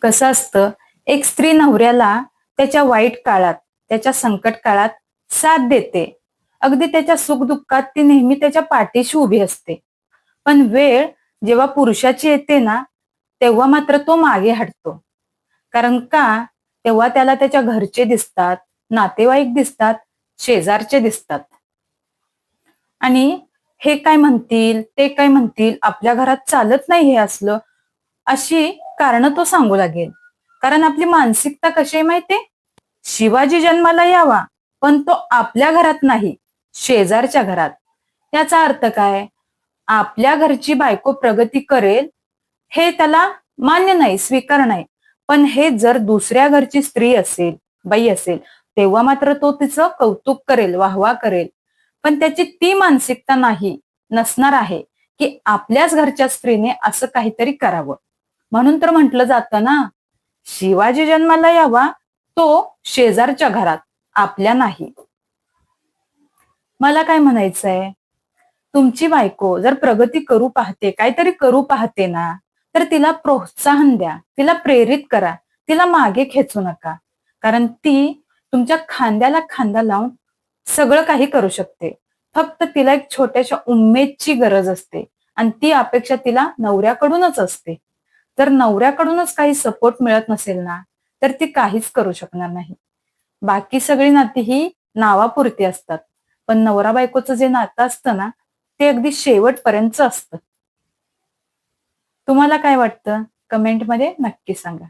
कसं असतं, एक स्त्री नवऱ्याला त्याच्या वाईट काळात, त्याच्या संकट काळात साथ देते. अगदी त्याच्या सुखदुःखात ती नेहमी त्याच्या पाठीशी उभी असते. पण वेळ जेव्हा पुरुषाची येते ना, तेव्हा मात्र तो मागे हटतो. कारण का? तेव्हा त्याला त्याच्या घरचे दिसतात, नातेवाईक दिसतात, शेजारचे दिसतात. आणि हे काय म्हणतील, ते काय म्हणतील, आपल्या घरात चालत नाही हे असलं, अशी कारणं तो सांगू लागेल. कारण आपली मानसिकता कशी आहे माहितीये? शिवाजी जन्माला यावा, पण तो आपल्या घरात नाही, शेजारच्या घरात. याचा अर्थ काय? आपल्या घरची बायको प्रगती करेल, हे त्याला मान्य नाही, स्वीकार नाही. पण हे जर दुसऱ्या घरची स्त्री असेल, बाई असेल, तेव्हा मात्र तो तिचं कौतुक करेल, वाहवा करेल. पण त्याची ती मानसिकता नसणार आहे, की आपल्याच घरच्या स्त्रीने असं काहीतरी करावं. म्हणून तर म्हटलं जातं ना, शिवाजी जन्माला यावा, तो शेजारच्या घरात, आपल्या नाही. मला काय म्हणायचंय, तुमची बायको जर प्रगती करू पाहते, काहीतरी करू पाहते ना, तर तिला प्रोत्साहन द्या, तिला प्रेरित करा, तिला मागे खेचू नका. कारण ती तुमच्या खांद्याला खांदा लावून सगळं काही करू शकते. फक्त तिला एक छोट्याशा उमेदची गरज असते आणि ती अपेक्षा तिला नवऱ्याकडूनच असते. जर नवऱ्याकडूनच काही सपोर्ट मिळत नसेल ना, तर ती काहीच करू शकणार नाही. बाकी सगळी नाती ही नावापुरती असतात. पण नवरा बायकोचं जे नातं असतं ना, ते अगदी शेवटपर्यंतचं असतं. तुम्हाला काय वाटतं? कमेंटमध्ये नक्की सांगा.